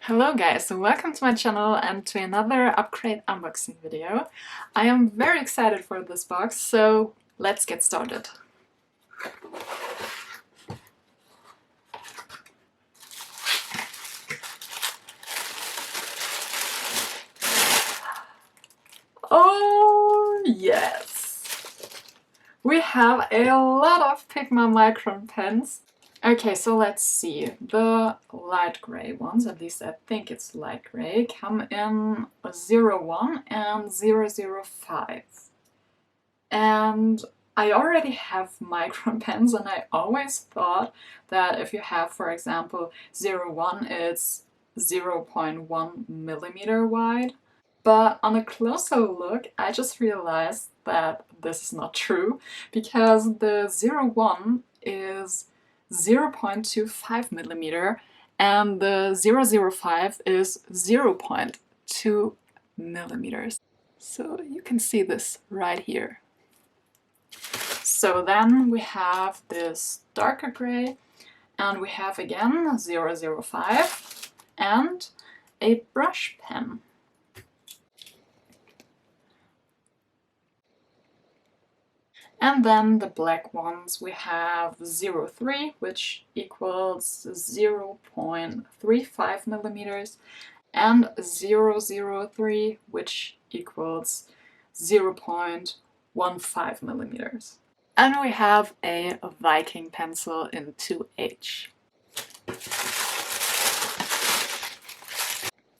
Hello guys, and welcome to my channel and to another Upcrate unboxing video. I am very excited for this box, so let's get started. Oh yes! We have a lot of Pigma Micron pens. Okay, so let's see. The light gray ones, at least I think it's light gray, come in 01 and 005. And I already have Micron pens, and I always thought that if you have, for example, 01, it's 0.1 millimeter wide. But on a closer look, I just realized that this is not true, because the 01 is 0.25 millimeter and the 005 is 0.2 millimeters. So you can see this right here. So then we have this darker gray, and we have again 005 and a brush pen. And then the black ones, we have 03, which equals 0.35 millimeters, and 003, which equals 0.15 millimeters. And we have a Viking pencil in 2H.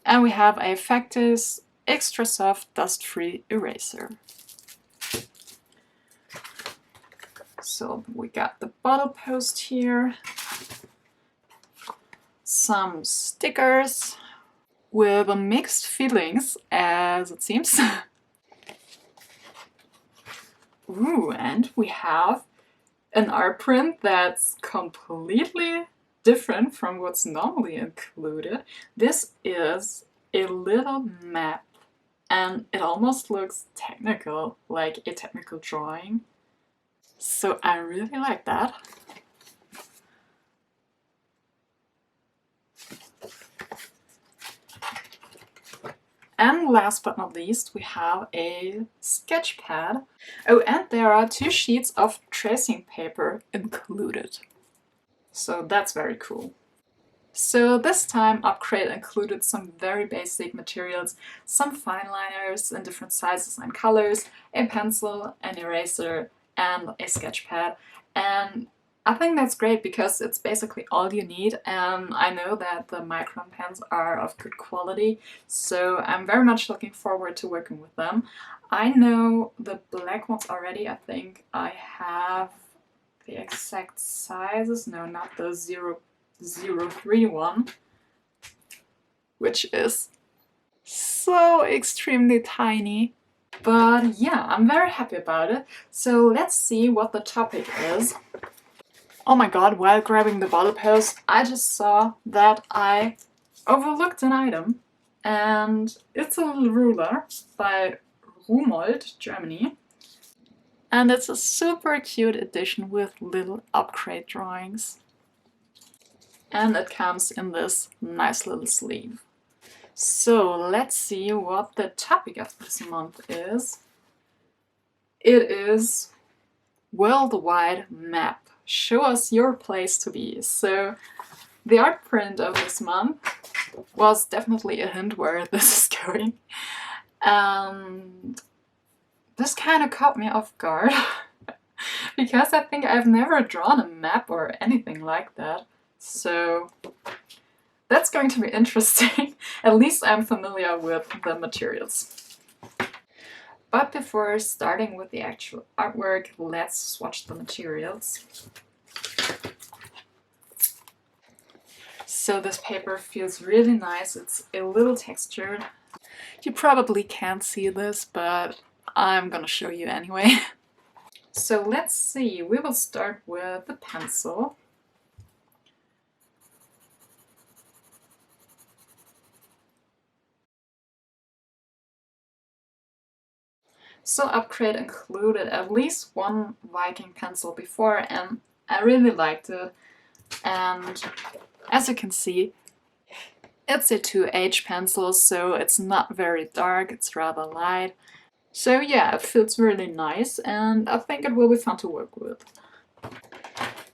And we have a Factis extra soft dust-free eraser. So we got the bottle post here, some stickers with mixed feelings, as it seems. Ooh, and we have an art print that's completely different from what's normally included. This is a little map, and it almost looks technical, like a technical drawing. So I really like that. And last but not least, we have a sketchpad. Oh, and there are 2 sheets of tracing paper included. So that's very cool. So this time Upcrate included some very basic materials, some fineliners in different sizes and colors, a pencil, an eraser, and a sketchpad. And I think that's great because it's basically all you need, and I know that the Micron pens are of good quality, so I'm very much looking forward to working with them. I know the black ones already. I think I have the exact sizes. No, not the 003 one, which is so extremely tiny. But yeah, I'm very happy about it. So let's see what the topic is. Oh my god, while grabbing the bottle post, I just saw that I overlooked an item, and it's a little ruler by Rumold, Germany. And it's a super cute edition with little Upcrate drawings. And it comes in this nice little sleeve. So let's see what the topic of this month is. It is Worldwide Map. Show us your place to be. So the art print of this month was definitely a hint where this is going. And this kind of caught me off guard because I think I've never drawn a map or anything like that. So that's going to be interesting. At least I'm familiar with the materials. But before starting with the actual artwork, let's swatch the materials. So this paper feels really nice. It's a little textured. You probably can't see this, but I'm gonna show you anyway. So let's see. We will start with the pencil. So Upcrate included at least one Viking pencil before, and I really liked it. And as you can see, It's a 2H pencil, so it's not very dark, it's rather light. So yeah, it feels really nice and I think it will be fun to work with.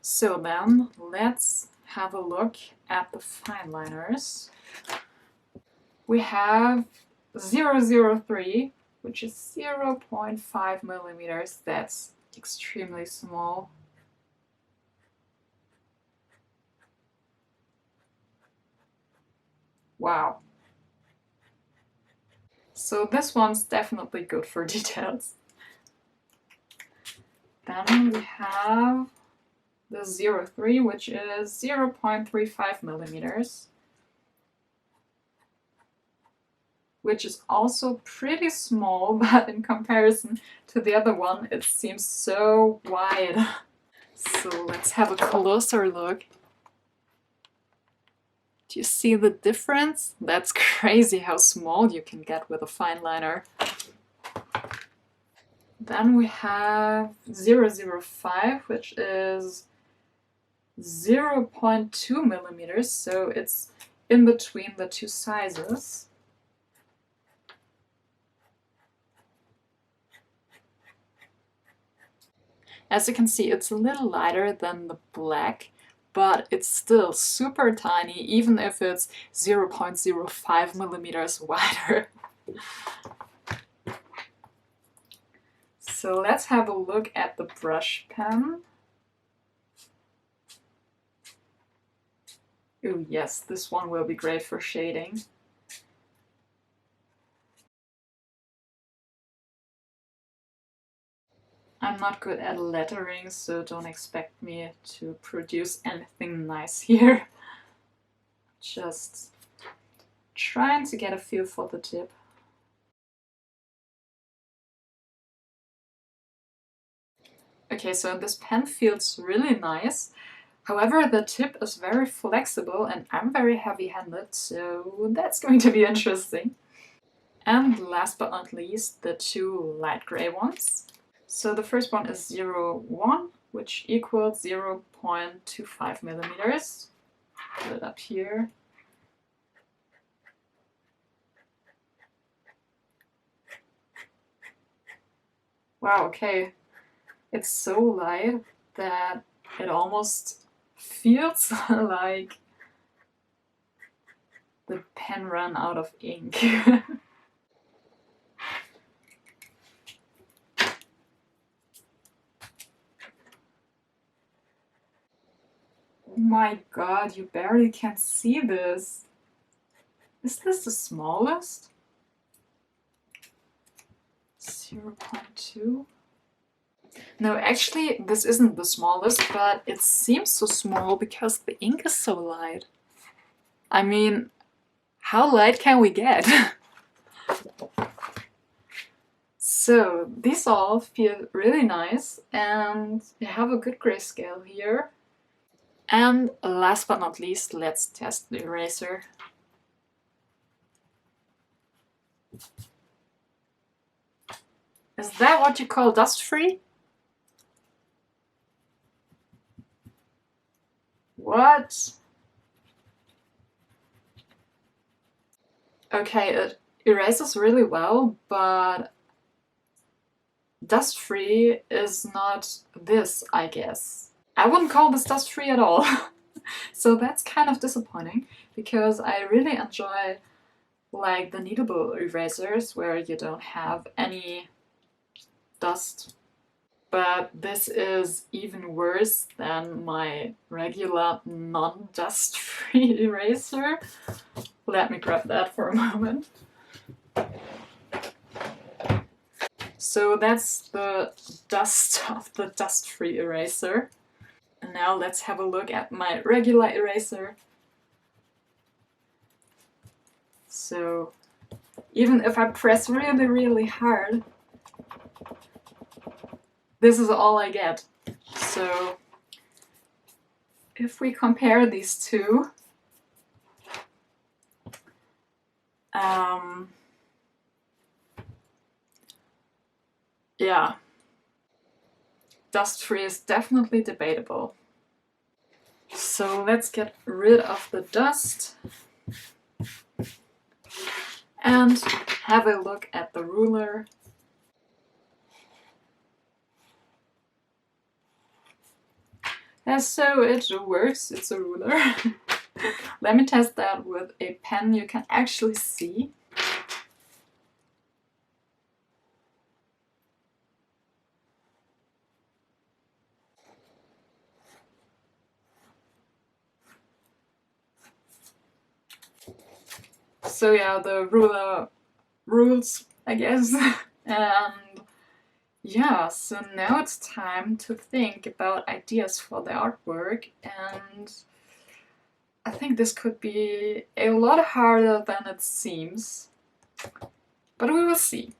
So then, let's have a look at the fineliners. We have 003, which is 0.5 millimeters. That's extremely small. Wow. So this one's definitely good for details. Then we have the 03, which is 0.35 millimeters, which is also pretty small, but in comparison to the other one, it seems so wide. So let's have a closer look. Do you see the difference? That's crazy how small you can get with a fineliner. Then we have 005, which is 0.2 millimeters, so it's in between the two sizes. As you can see, it's a little lighter than the black, but it's still super tiny, even if it's 0.05 millimeters wider. So let's have a look at the brush pen. Oh yes, this one will be great for shading. I'm not good at lettering, so don't expect me to produce anything nice here. Just trying to get a feel for the tip. Okay, so this pen feels really nice. However, the tip is very flexible and I'm very heavy-handed, so that's going to be interesting. And last but not least, the two light gray ones. So the first one is 01, which equals 0.25 millimeters. Put it up here. Wow, okay. It's so light that it almost feels like the pen ran out of ink. Oh my god, you barely can see this. Is this the smallest? 0.2? No, actually, this isn't the smallest, but it seems so small because the ink is so light. I mean, how light can we get? So, these all feel really nice and they have a good grayscale here. And last but not least, let's test the eraser. Is that what you call dust-free? What? Okay, it erases really well, but dust-free is not this, I guess. I wouldn't call this dust-free at all. So that's kind of disappointing, because I really enjoy like the kneadable erasers where you don't have any dust. But this is even worse than my regular non-dust free eraser. Let me grab that for a moment. So that's the dust of the dust-free eraser. And now let's have a look at my regular eraser. So even if I press really, really hard, this is all I get. So if we compare these two, yeah, dust-free is definitely debatable. So let's get rid of the dust. and have a look at the ruler. And so it works, it's a ruler. Let me test that with a pen you can actually see. So yeah, the ruler rules, I guess. And yeah, so now it's time to think about ideas for the artwork, and I think this could be a lot harder than it seems, but we will see.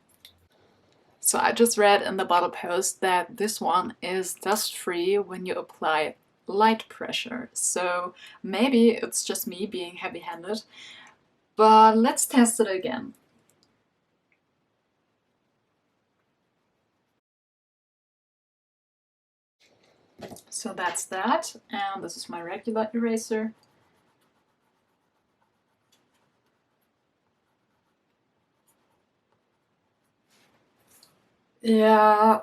So I just read in the bottle post that this one is dust-free when you apply light pressure, so maybe it's just me being heavy-handed, but let's test it again. So that's that, and this is my regular eraser. Yeah,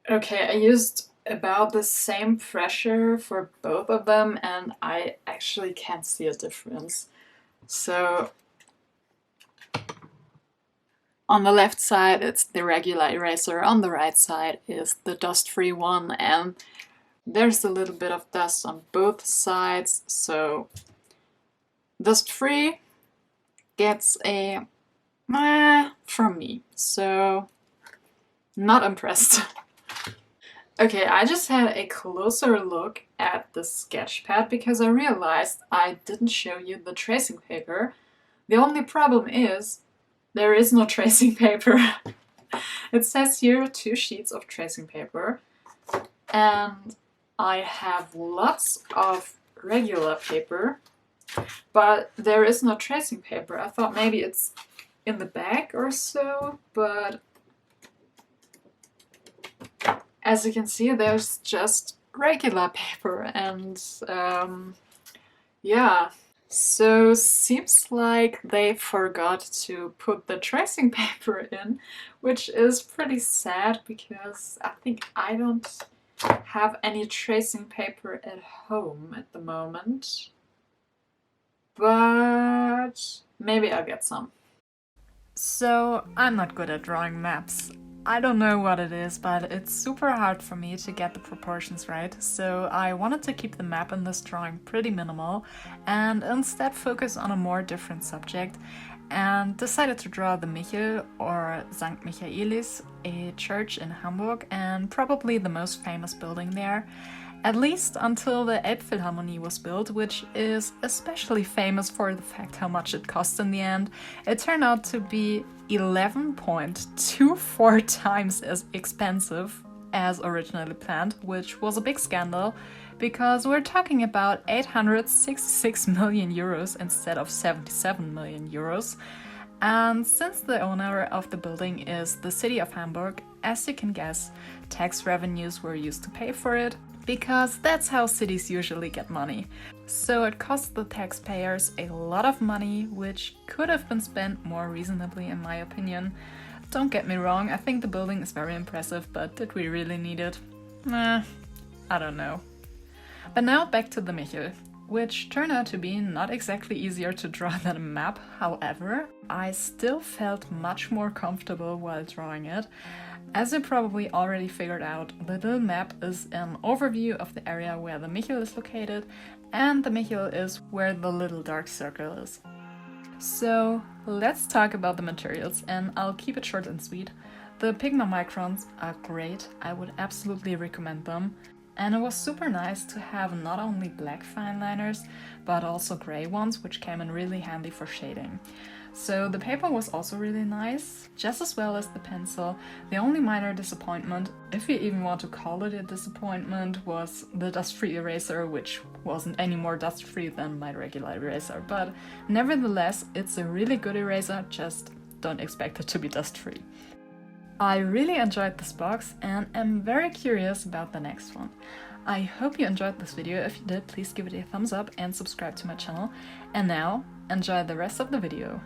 okay, I used about the same pressure for both of them, and I actually can't see a difference. So on the left side it's the regular eraser, on the right side is the dust-free one, and there's a little bit of dust on both sides, so dust-free gets a from me, so not impressed. Okay, I just had a closer look at the sketchpad because I realized I didn't show you the tracing paper. The only problem is there is no tracing paper. It says here 2 sheets of tracing paper, and I have lots of regular paper, but there is no tracing paper. I thought maybe it's in the bag or so, but as you can see, there's just regular paper, and yeah. So seems like they forgot to put the tracing paper in, which is pretty sad because I think I don't have any tracing paper at home at the moment. But maybe I'll get some. So I'm not good at drawing maps. I don't know what it is, but it's super hard for me to get the proportions right, so I wanted to keep the map in this drawing pretty minimal and instead focus on a more different subject, and decided to draw the Michel, or St. Michaelis, a church in Hamburg and probably the most famous building there. At least until the Elbphilharmonie was built, which is especially famous for the fact how much it cost in the end. It turned out to be 11.24 times as expensive as originally planned, which was a big scandal because we're talking about 866 million euros instead of 77 million euros. And since the owner of the building is the city of Hamburg, as you can guess, tax revenues were used to pay for it, because that's how cities usually get money. So it cost the taxpayers a lot of money, which could have been spent more reasonably in my opinion. Don't get me wrong, I think the building is very impressive, but did we really need it? I don't know. But now back to the Michel, which turned out to be not exactly easier to draw than a map. However, I still felt much more comfortable while drawing it. As you probably already figured out, the little map is an overview of the area where the Michel is located, and the Michel is where the little dark circle is. So let's talk about the materials, and I'll keep it short and sweet. The Pigma Microns are great, I would absolutely recommend them. And it was super nice to have not only black fineliners, but also grey ones, which came in really handy for shading. So the paper was also really nice, just as well as the pencil. The only minor disappointment, if you even want to call it a disappointment, was the dust-free eraser, which wasn't any more dust-free than my regular eraser. But nevertheless, it's a really good eraser, just don't expect it to be dust-free. I really enjoyed this box and am very curious about the next one. I hope you enjoyed this video. If you did, please give it a thumbs up and subscribe to my channel. And now, enjoy the rest of the video.